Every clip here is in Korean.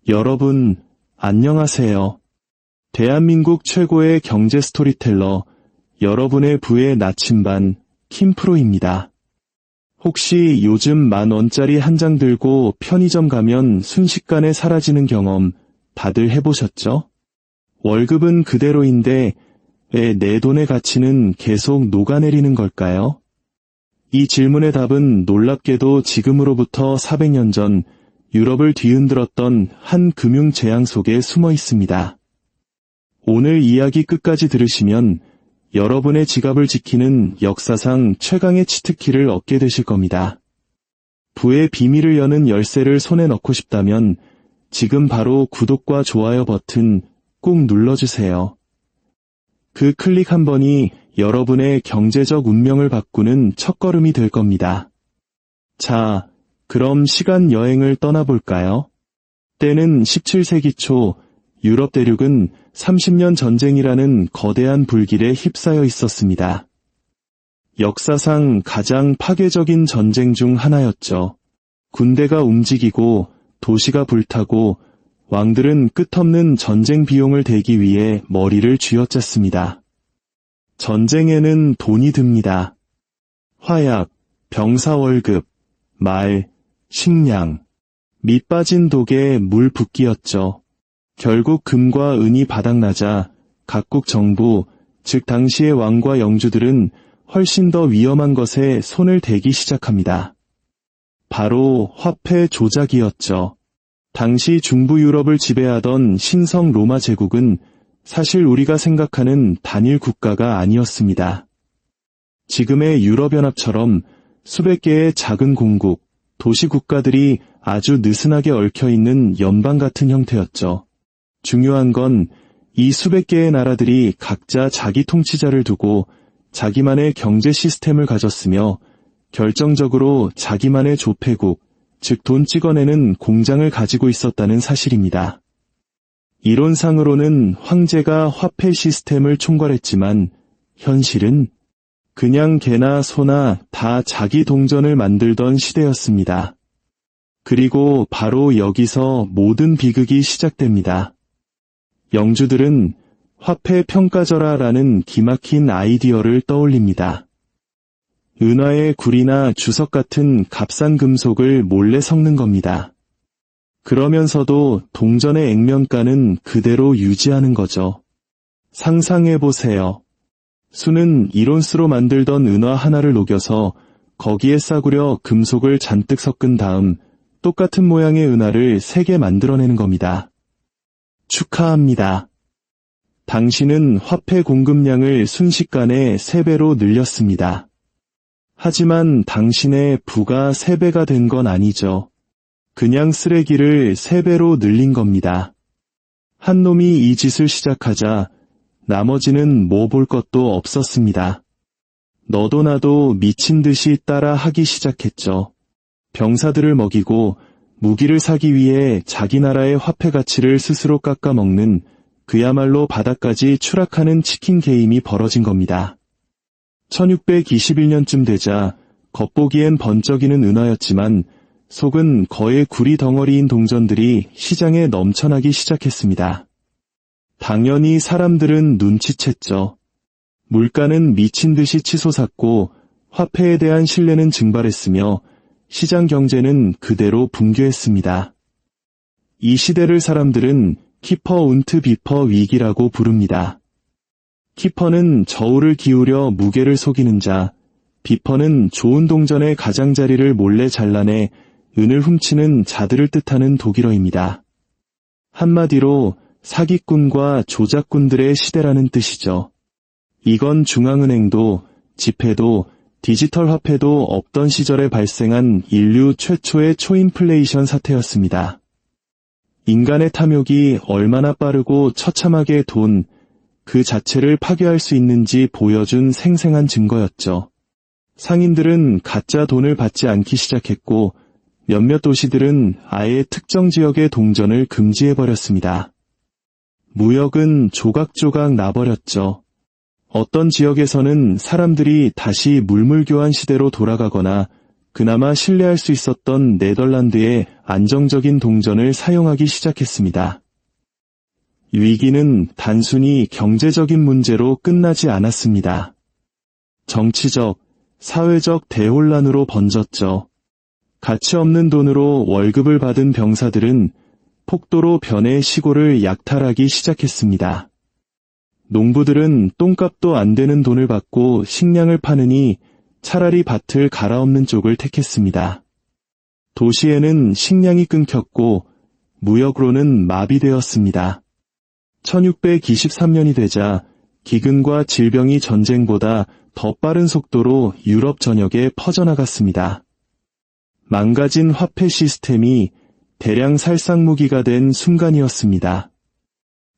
여러분, 안녕하세요. 대한민국 최고의 경제 스토리텔러, 여러분의 부의 나침반, 김프로입니다. 혹시 요즘 10,000원짜리 한 장 들고 편의점 가면 순식간에 사라지는 경험 다들 해보셨죠? 월급은 그대로인데 왜 내 돈의 가치는 계속 녹아내리는 걸까요? 이 질문의 답은 놀랍게도 지금으로부터 400년 전 유럽을 뒤흔들었던 한 금융재앙 속에 숨어 있습니다. 오늘 이야기 끝까지 들으시면 여러분의 지갑을 지키는 역사상 최강의 치트키를 얻게 되실 겁니다. 부의 비밀을 여는 열쇠를 손에 넣고 싶다면 지금 바로 구독과 좋아요 버튼 꼭 눌러주세요. 그 클릭 한 번이 여러분의 경제적 운명을 바꾸는 첫걸음이 될 겁니다. 자, 그럼 시간 여행을 떠나볼까요? 때는 17세기 초 유럽 대륙은 30년 전쟁이라는 거대한 불길에 휩싸여 있었습니다. 역사상 가장 파괴적인 전쟁 중 하나였죠. 군대가 움직이고 도시가 불타고 왕들은 끝없는 전쟁 비용을 대기 위해 머리를 쥐어짰습니다. 전쟁에는 돈이 듭니다. 화약, 병사 월급, 말, 식량, 밑 빠진 독에 물 붓기였죠. 결국 금과 은이 바닥나자 각국 정부, 즉 당시의 왕과 영주들은 훨씬 더 위험한 것에 손을 대기 시작합니다. 바로 화폐 조작이었죠. 당시 중부 유럽을 지배하던 신성 로마 제국은 사실 우리가 생각하는 단일 국가가 아니었습니다. 지금의 유럽연합처럼 수백 개의 작은 공국, 도시 국가들이 아주 느슨하게 얽혀있는 연방 같은 형태였죠. 중요한 건 이 수백 개의 나라들이 각자 자기 통치자를 두고 자기만의 경제 시스템을 가졌으며 결정적으로 자기만의 조폐국, 즉 돈 찍어내는 공장을 가지고 있었다는 사실입니다. 이론상으로는 황제가 화폐 시스템을 총괄했지만 현실은 그냥 개나 소나 다 자기 동전을 만들던 시대였습니다. 그리고 바로 여기서 모든 비극이 시작됩니다. 영주들은 화폐 평가절하라는 기막힌 아이디어를 떠올립니다. 은화의 구리나 주석 같은 값싼 금속을 몰래 섞는 겁니다. 그러면서도 동전의 액면가는 그대로 유지하는 거죠. 상상해보세요. 수는 이론스로 만들던 은화 하나를 녹여서 거기에 싸구려 금속을 잔뜩 섞은 다음 똑같은 모양의 은화를 3개 만들어내는 겁니다. 축하합니다. 당신은 화폐 공급량을 순식간에 3배로 늘렸습니다. 하지만 당신의 부가 3배가 된 건 아니죠. 그냥 쓰레기를 3배로 늘린 겁니다. 한 놈이 이 짓을 시작하자 나머지는 뭐 볼 것도 없었습니다. 너도 나도 미친 듯이 따라 하기 시작했죠. 병사들을 먹이고 무기를 사기 위해 자기 나라의 화폐 가치를 스스로 깎아먹는 그야말로 바닥까지 추락하는 치킨 게임이 벌어진 겁니다. 1621년쯤 되자 겉보기엔 번쩍이는 은화였지만 속은 거의 구리 덩어리인 동전들이 시장에 넘쳐나기 시작했습니다. 당연히 사람들은 눈치챘죠. 물가는 미친 듯이 치솟았고 화폐에 대한 신뢰는 증발했으며 시장 경제는 그대로 붕괴했습니다. 이 시대를 사람들은 키퍼 운트 비퍼 위기라고 부릅니다. 키퍼는 저울을 기울여 무게를 속이는 자, 비퍼는 좋은 동전의 가장자리를 몰래 잘라내 은을 훔치는 자들을 뜻하는 독일어입니다. 한마디로 사기꾼과 조작꾼들의 시대라는 뜻이죠. 이건 중앙은행도, 지폐도, 디지털 화폐도 없던 시절에 발생한 인류 최초의 초인플레이션 사태였습니다. 인간의 탐욕이 얼마나 빠르고 처참하게 돈, 그 자체를 파괴할 수 있는지 보여준 생생한 증거였죠. 상인들은 가짜 돈을 받지 않기 시작했고 몇몇 도시들은 아예 특정 지역의 동전을 금지해버렸습니다. 무역은 조각조각 나버렸죠. 어떤 지역에서는 사람들이 다시 물물교환 시대로 돌아가거나 그나마 신뢰할 수 있었던 네덜란드의 안정적인 동전을 사용하기 시작했습니다. 위기는 단순히 경제적인 문제로 끝나지 않았습니다. 정치적, 사회적 대혼란으로 번졌죠. 가치 없는 돈으로 월급을 받은 병사들은 폭도로 변의 시골을 약탈하기 시작했습니다. 농부들은 똥값도 안 되는 돈을 받고 식량을 파느니 차라리 밭을 갈아엎는 쪽을 택했습니다. 도시에는 식량이 끊겼고 무역으로는 마비되었습니다. 1623년이 되자 기근과 질병이 전쟁보다 더 빠른 속도로 유럽 전역에 퍼져나갔습니다. 망가진 화폐 시스템이 대량 살상무기가 된 순간이었습니다.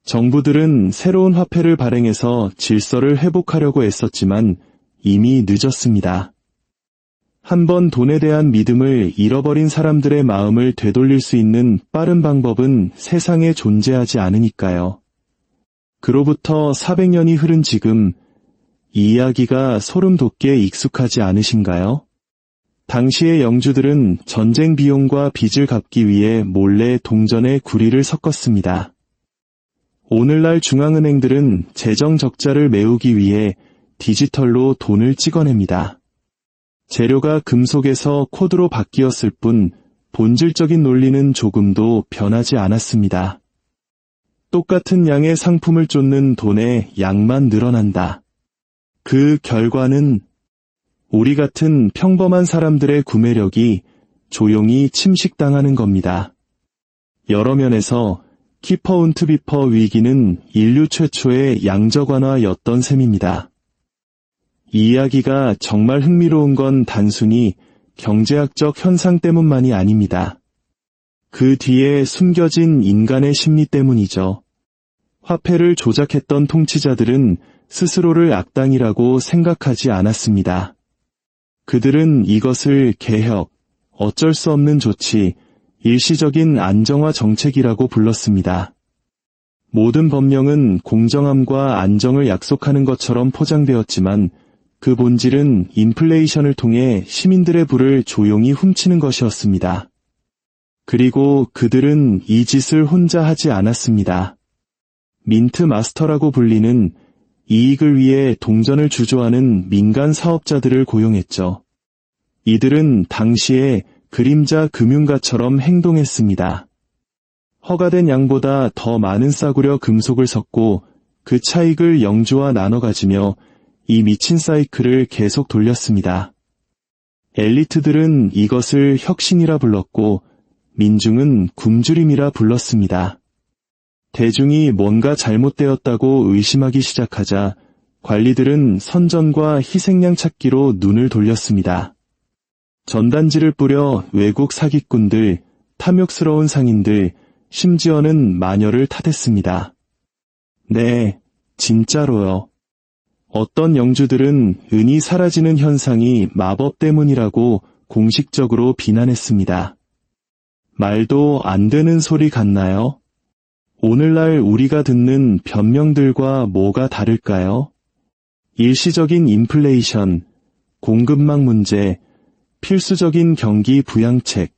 정부들은 새로운 화폐를 발행해서 질서를 회복하려고 애썼지만 이미 늦었습니다. 한번 돈에 대한 믿음을 잃어버린 사람들의 마음을 되돌릴 수 있는 빠른 방법은 세상에 존재하지 않으니까요. 그로부터 400년이 흐른 지금 이 이야기가 소름 돋게 익숙하지 않으신가요? 당시의 영주들은 전쟁 비용과 빚을 갚기 위해 몰래 동전에 구리를 섞었습니다. 오늘날 중앙은행들은 재정 적자를 메우기 위해 디지털로 돈을 찍어냅니다. 재료가 금속에서 코드로 바뀌었을 뿐 본질적인 논리는 조금도 변하지 않았습니다. 똑같은 양의 상품을 쫓는 돈의 양만 늘어난다. 그 결과는 우리 같은 평범한 사람들의 구매력이 조용히 침식당하는 겁니다. 여러 면에서 키퍼 운트 비퍼 위기는 인류 최초의 양적 완화였던 셈입니다. 이 이야기가 정말 흥미로운 건 단순히 경제학적 현상 때문만이 아닙니다. 그 뒤에 숨겨진 인간의 심리 때문이죠. 화폐를 조작했던 통치자들은 스스로를 악당이라고 생각하지 않았습니다. 그들은 이것을 개혁, 어쩔 수 없는 조치, 일시적인 안정화 정책이라고 불렀습니다. 모든 법령은 공정함과 안정을 약속하는 것처럼 포장되었지만 그 본질은 인플레이션을 통해 시민들의 부를 조용히 훔치는 것이었습니다. 그리고 그들은 이 짓을 혼자 하지 않았습니다. 민트 마스터라고 불리는 이익을 위해 동전을 주조하는 민간 사업자들을 고용했죠. 이들은 당시에 그림자 금융가처럼 행동했습니다. 허가된 양보다 더 많은 싸구려 금속을 섞고 그 차익을 영주와 나눠 가지며 이 미친 사이클을 계속 돌렸습니다. 엘리트들은 이것을 혁신이라 불렀고 민중은 굶주림이라 불렀습니다. 대중이 뭔가 잘못되었다고 의심하기 시작하자 관리들은 선전과 희생양 찾기로 눈을 돌렸습니다. 전단지를 뿌려 외국 사기꾼들, 탐욕스러운 상인들, 심지어는 마녀를 탓했습니다. 네, 진짜로요. 어떤 영주들은 은이 사라지는 현상이 마법 때문이라고 공식적으로 비난했습니다. 말도 안 되는 소리 같나요? 오늘날 우리가 듣는 변명들과 뭐가 다를까요? 일시적인 인플레이션, 공급망 문제, 필수적인 경기 부양책.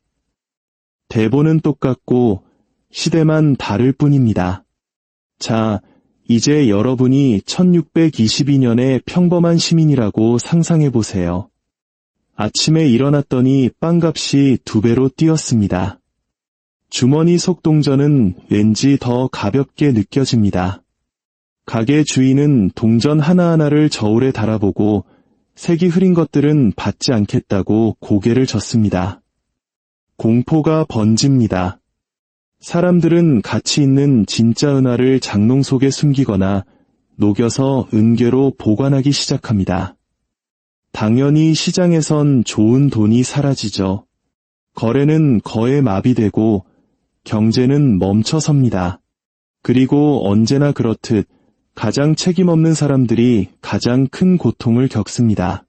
대본은 똑같고 시대만 다를 뿐입니다. 자, 이제 여러분이 1622년의 평범한 시민이라고 상상해보세요. 아침에 일어났더니 빵값이 2배로 뛰었습니다. 주머니 속 동전은 왠지 더 가볍게 느껴집니다. 가게 주인은 동전 하나하나를 저울에 달아보고 색이 흐린 것들은 받지 않겠다고 고개를 젓습니다. 공포가 번집니다. 사람들은 가치 있는 진짜 은화를 장롱 속에 숨기거나 녹여서 은괴로 보관하기 시작합니다. 당연히 시장에선 좋은 돈이 사라지죠. 거래는 거의 마비되고 경제는 멈춰섭니다. 그리고 언제나 그렇듯 가장 책임없는 사람들이 가장 큰 고통을 겪습니다.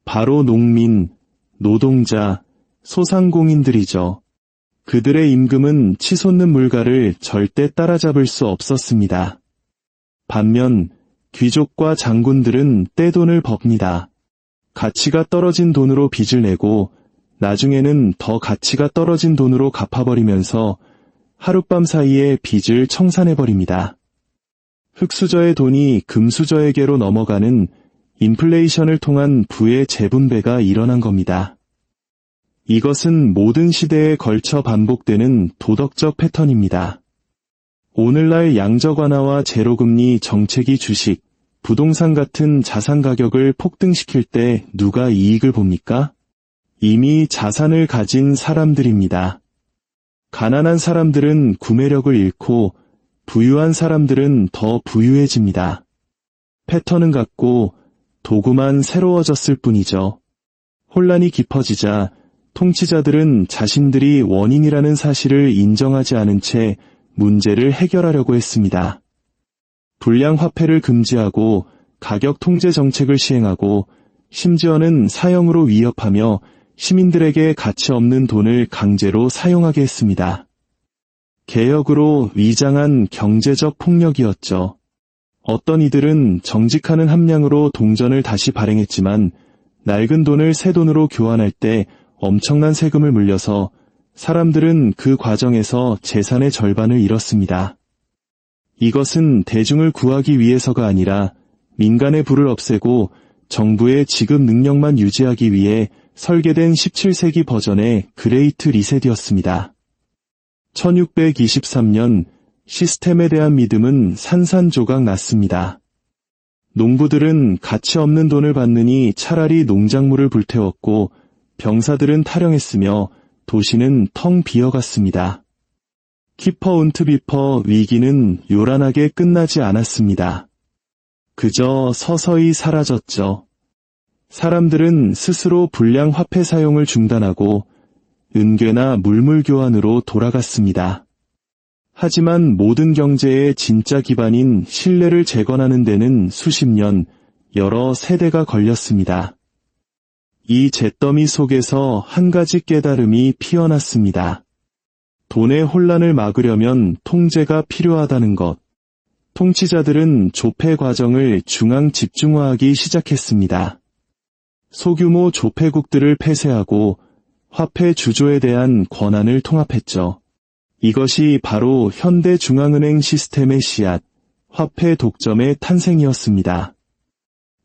바로 농민, 노동자, 소상공인들이죠. 그들의 임금은 치솟는 물가를 절대 따라잡을 수 없었습니다. 반면 귀족과 장군들은 떼돈을 법니다. 가치가 떨어진 돈으로 빚을 내고 나중에는 더 가치가 떨어진 돈으로 갚아버리면서 하룻밤 사이에 빚을 청산해버립니다. 흙수저의 돈이 금수저에게로 넘어가는 인플레이션을 통한 부의 재분배가 일어난 겁니다. 이것은 모든 시대에 걸쳐 반복되는 도덕적 패턴입니다. 오늘날 양적 완화와 제로금리 정책이 주식, 부동산 같은 자산 가격을 폭등시킬 때 누가 이익을 봅니까? 이미 자산을 가진 사람들입니다. 가난한 사람들은 구매력을 잃고 부유한 사람들은 더 부유해집니다. 패턴은 같고 도구만 새로워졌을 뿐이죠. 혼란이 깊어지자 통치자들은 자신들이 원인이라는 사실을 인정하지 않은 채 문제를 해결하려고 했습니다. 불량 화폐를 금지하고 가격 통제 정책을 시행하고 심지어는 사형으로 위협하며 시민들에게 가치 없는 돈을 강제로 사용하게 했습니다. 개혁으로 위장한 경제적 폭력이었죠. 어떤 이들은 정직하는 함량으로 동전을 다시 발행했지만 낡은 돈을 새 돈으로 교환할 때 엄청난 세금을 물려서 사람들은 그 과정에서 재산의 절반을 잃었습니다. 이것은 대중을 구하기 위해서가 아니라 민간의 부를 없애고 정부의 지급 능력만 유지하기 위해 설계된 17세기 버전의 그레이트 리셋이었습니다. 1623년 시스템에 대한 믿음은 산산조각 났습니다. 농부들은 가치 없는 돈을 받느니 차라리 농작물을 불태웠고 병사들은 탈영했으며 도시는 텅 비어갔습니다. 키퍼 운트 비퍼 위기는 요란하게 끝나지 않았습니다. 그저 서서히 사라졌죠. 사람들은 스스로 불량 화폐 사용을 중단하고 은괴나 물물 교환으로 돌아갔습니다. 하지만 모든 경제의 진짜 기반인 신뢰를 재건하는 데는 수십 년, 여러 세대가 걸렸습니다. 이 잿더미 속에서 한 가지 깨달음이 피어났습니다. 돈의 혼란을 막으려면 통제가 필요하다는 것. 통치자들은 조폐 과정을 중앙 집중화하기 시작했습니다. 소규모 조폐국들을 폐쇄하고 화폐 주조에 대한 권한을 통합했죠. 이것이 바로 현대 중앙은행 시스템의 씨앗, 화폐 독점의 탄생이었습니다.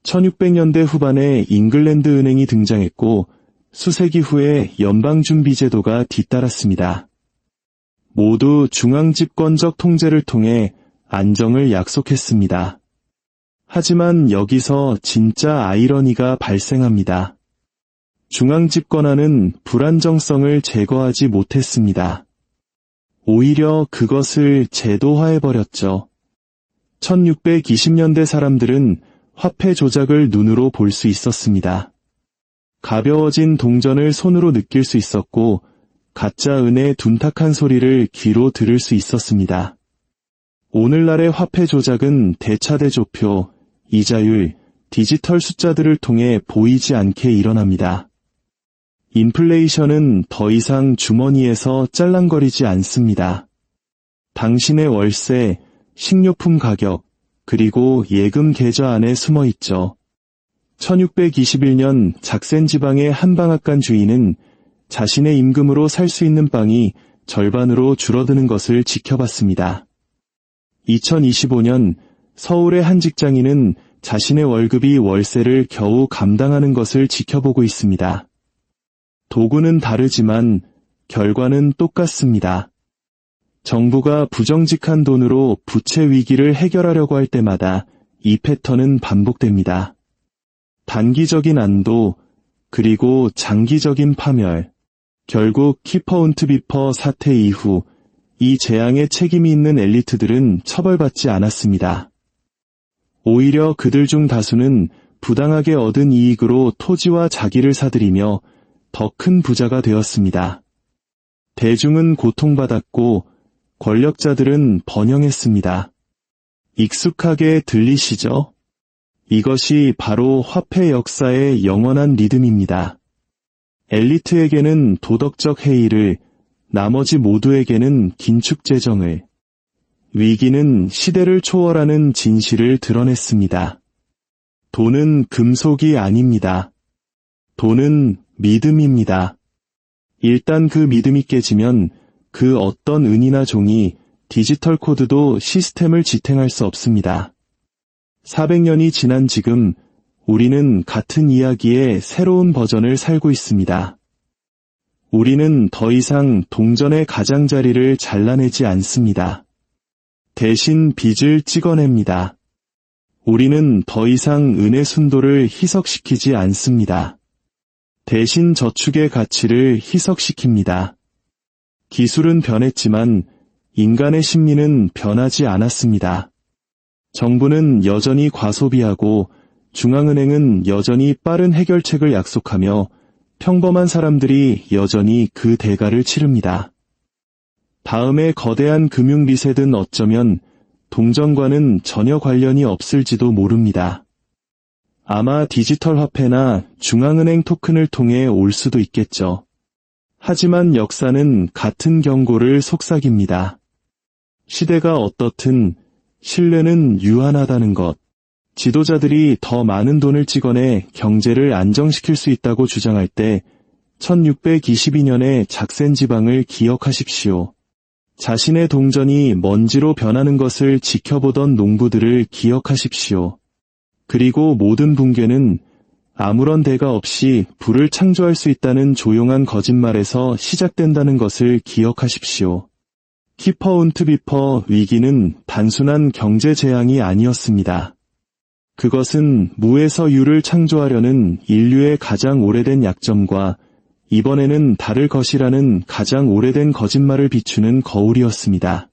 1600년대 후반에 잉글랜드 은행이 등장했고 수세기 후에 연방준비제도가 뒤따랐습니다. 모두 중앙집권적 통제를 통해 안정을 약속했습니다. 하지만 여기서 진짜 아이러니가 발생합니다. 중앙집권화는 불안정성을 제거하지 못했습니다. 오히려 그것을 제도화해버렸죠. 1620년대 사람들은 화폐 조작을 눈으로 볼 수 있었습니다. 가벼워진 동전을 손으로 느낄 수 있었고 가짜 은의 둔탁한 소리를 귀로 들을 수 있었습니다. 오늘날의 화폐 조작은 대차대조표, 이자율, 디지털 숫자들을 통해 보이지 않게 일어납니다. 인플레이션은 더 이상 주머니에서 짤랑거리지 않습니다. 당신의 월세, 식료품 가격, 그리고 예금 계좌 안에 숨어 있죠. 1621년 작센 지방의 한 방앗간 주인은 자신의 임금으로 살 수 있는 빵이 절반으로 줄어드는 것을 지켜봤습니다. 2025년 서울의 한 직장인은 자신의 월급이 월세를 겨우 감당하는 것을 지켜보고 있습니다. 도구는 다르지만 결과는 똑같습니다. 정부가 부정직한 돈으로 부채 위기를 해결하려고 할 때마다 이 패턴은 반복됩니다. 단기적인 안도, 그리고 장기적인 파멸. 결국 키퍼 운트 비퍼 사태 이후 이 재앙에 책임이 있는 엘리트들은 처벌받지 않았습니다. 오히려 그들 중 다수는 부당하게 얻은 이익으로 토지와 자기를 사들이며 더 큰 부자가 되었습니다. 대중은 고통받았고 권력자들은 번영했습니다. 익숙하게 들리시죠? 이것이 바로 화폐 역사의 영원한 리듬입니다. 엘리트에게는 도덕적 해이를, 나머지 모두에게는 긴축 재정을. 위기는 시대를 초월하는 진실을 드러냈습니다. 돈은 금속이 아닙니다. 돈은 믿음입니다. 일단 그 믿음이 깨지면 그 어떤 은이나 종이, 디지털 코드도 시스템을 지탱할 수 없습니다. 400년이 지난 지금 우리는 같은 이야기의 새로운 버전을 살고 있습니다. 우리는 더 이상 동전의 가장자리를 잘라내지 않습니다. 대신 빚을 찍어냅니다. 우리는 더 이상 은의 순도를 희석시키지 않습니다. 대신 저축의 가치를 희석시킵니다. 기술은 변했지만 인간의 심리는 변하지 않았습니다. 정부는 여전히 과소비하고 중앙은행은 여전히 빠른 해결책을 약속하며 평범한 사람들이 여전히 그 대가를 치릅니다. 다음에 거대한 금융 리셋은 어쩌면 동전과는 전혀 관련이 없을지도 모릅니다. 아마 디지털 화폐나 중앙은행 토큰을 통해 올 수도 있겠죠. 하지만 역사는 같은 경고를 속삭입니다. 시대가 어떻든 신뢰는 유한하다는 것. 지도자들이 더 많은 돈을 찍어내 경제를 안정시킬 수 있다고 주장할 때 1622년의 작센 지방을 기억하십시오. 자신의 동전이 먼지로 변하는 것을 지켜보던 농부들을 기억하십시오. 그리고 모든 붕괴는 아무런 대가 없이 부를 창조할 수 있다는 조용한 거짓말에서 시작된다는 것을 기억하십시오. 키퍼 운트 비퍼 위기는 단순한 경제 재앙이 아니었습니다. 그것은 무에서 유를 창조하려는 인류의 가장 오래된 약점과 이번에는 다를 것이라는 가장 오래된 거짓말을 비추는 거울이었습니다.